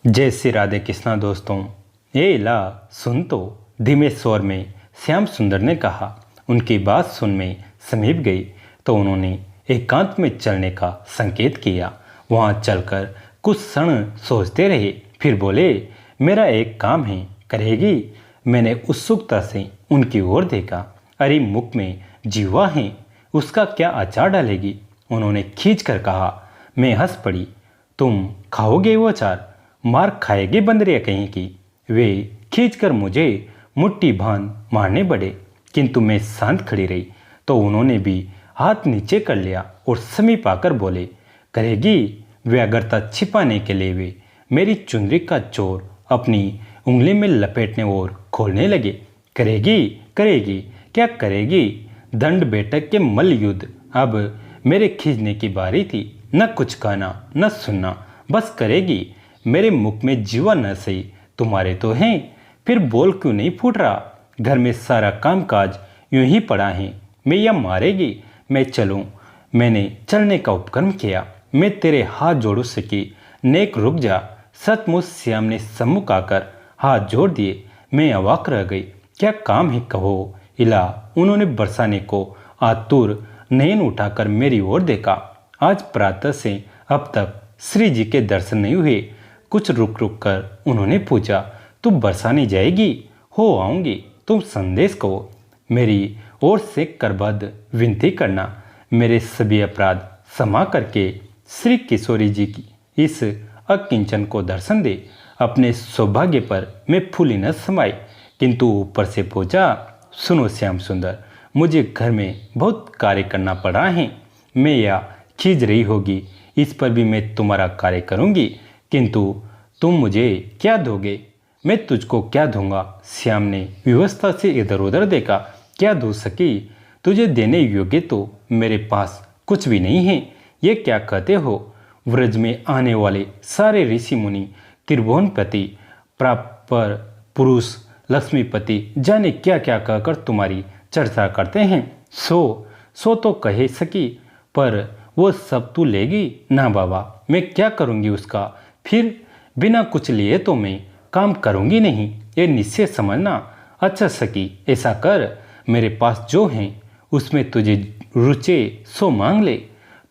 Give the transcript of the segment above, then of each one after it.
जय श्री राधे कृष्णा दोस्तों। ये ला सुन तो धीमे स्वर में श्याम सुंदर ने कहा। उनकी बात सुन में समीप गई तो उन्होंने एकांत में चलने का संकेत किया। वहाँ चलकर कुछ क्षण सोचते रहे, फिर बोले, मेरा एक काम है, करेगी? मैंने उत्सुकता से उनकी ओर देखा। अरे मुख में जीवा है, उसका क्या अचार डालेगी? उन्होंने खींच कर कहा। मैं हंस पड़ी। तुम खाओगे वो अचार? मार खाएगी बंदरिया कहीं की। वे खींचकर मुझे मुट्ठी बांध मारने बढ़े, किंतु मैं शांत खड़ी रही तो उन्होंने भी हाथ नीचे कर लिया और समीप आकर बोले, करेगी? व्यग्रता छिपाने के लिए वे मेरी चुनरी का चोर अपनी उंगली में लपेटने और खोलने लगे। करेगी? करेगी? क्या करेगी? दंड बैठक के मल्ल युद्ध अब मेरे खींचने की बारी थी। न कुछ कहना न सुनना, बस करेगी। मेरे मुख में जीवा न सही, तुम्हारे तो हैं, फिर बोल क्यों नहीं फूट रहा? घर में सारा काम काज यूं ही पड़ा है, मैं या मारेगी? मैं चलूं? मैंने चलने का उपक्रम किया। मैं तेरे हाथ जोड़ू सकी, नेक रुक जा। सचमुच श्याम ने सम्मुख आकर हाथ जोड़ दिए। मैं अवाक रह गई। क्या काम है कहो इला? उन्होंने बरसाने को आतुर नयन उठाकर मेरी ओर देखा। आज प्रातः से अब तक श्री जी के दर्शन नहीं हुए। कुछ रुक रुक कर उन्होंने पूछा, तू बरसाने जाएगी? हो आऊंगी, तुम संदेश कहो। मेरी ओर से करबद्ध विनती करना। मेरे सभी अपराध क्षमा करके श्री किशोरी जी की इस अकिंचन को दर्शन दे। अपने सौभाग्य पर मैं फूली न समाई, किंतु ऊपर से पूछा, सुनो श्याम सुंदर, मुझे घर में बहुत कार्य करना पड़ रहा है। मैं या खींच रही होगी, इस पर भी मैं तुम्हारा कार्य करूंगी, किंतु तुम मुझे क्या दोगे? मैं तुझको क्या दूंगा? श्याम ने व्यवस्था से इधर उधर देखा। क्या दो सकी? तुझे देने योग्य तो मेरे पास कुछ भी नहीं है। ये क्या कहते हो? व्रज में आने वाले सारे ऋषि मुनि, त्रिभुवनपति, प्रापर पुरुष, लक्ष्मीपति, जाने क्या क्या कहकर तुम्हारी चर्चा करते हैं। सो तो कहे सकी, पर वो सब तू लेगी ना बाबा। मैं क्या करूँगी उसका? फिर बिना कुछ लिए तो मैं काम करूँगी नहीं, ये निश्चय समझना। अच्छा सकी, ऐसा कर, मेरे पास जो है उसमें तुझे रुचे सो मांग ले।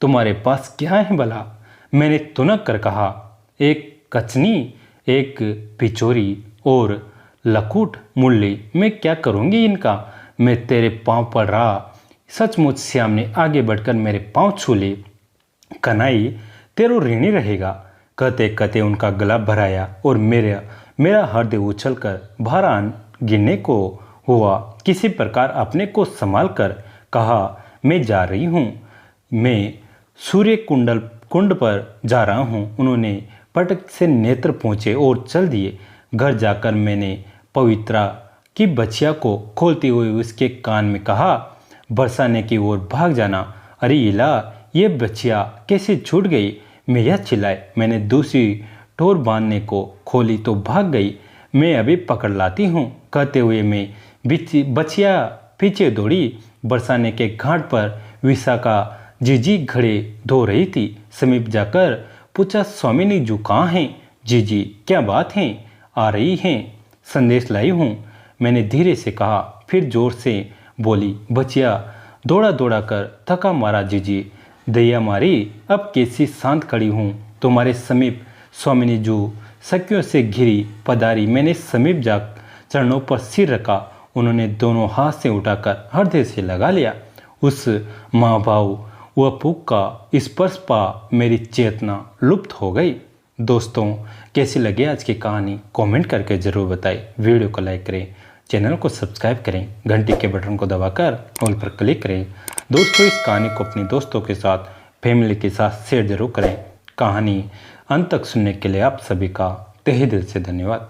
तुम्हारे पास क्या है भला? मैंने तुनक कर कहा, एक कचनी, एक पिचोरी और लकूट मुरली। मैं क्या करूँगी इनका? मैं तेरे पाँव पड़ रहा। सचमुच श्याम ने आगे बढ़कर मेरे पाँव छू ले। कन्हई तेरो ऋणी रहेगा। कहते कहते उनका गला भराया और मेरा हृदय उछलकर भारान गिरने को हुआ। किसी प्रकार अपने को संभाल कर कहा, मैं जा रही हूँ, मैं सूर्य कुंड पर जा रहा हूँ। उन्होंने पटक से नेत्र पहुँचे और चल दिए। घर जाकर मैंने पवित्रा की बचिया को खोलते हुए उसके कान में कहा, बरसाने की ओर भाग जाना। अरे इला, ये बचिया कैसे छूट गई? मैं यह चिल्लाई। मैंने दूसरी ठोर बांधने को खोली तो भाग गई। मैं अभी पकड़ लाती हूँ, कहते हुए मैं बचिया पीछे दौड़ी। बरसाने के घाट पर विशाखा जीजी घड़े धो रही थी। समीप जाकर पूछा, स्वामिनी जी कहाँ हैं? जीजी, क्या बात है? आ रही हैं, संदेश लाई हूँ, मैंने धीरे से कहा। फिर जोर से बोली, बचिया दौड़ा दौड़ा कर थका मारा जीजी, दैया मारी, अब कैसी शांत खड़ी हूँ तुम्हारे समीप। स्वामिनी जो सखियों से घिरी पधारी। मैंने समीप जा चरणों पर सिर रखा। उन्होंने दोनों हाथ से उठाकर हृदय से लगा लिया। उस महाभाव व पुक का स्पर्श पा मेरी चेतना लुप्त हो गई। दोस्तों, कैसी लगी आज की कहानी? कमेंट करके ज़रूर बताएं। वीडियो को लाइक करें, चैनल को सब्सक्राइब करें, घंटी के बटन को दबाकर ऑल पर क्लिक करें। दोस्तों, इस कहानी को अपने दोस्तों के साथ, फैमिली के साथ शेयर जरूर करें। कहानी अंत तक सुनने के लिए आप सभी का तहे दिल से धन्यवाद।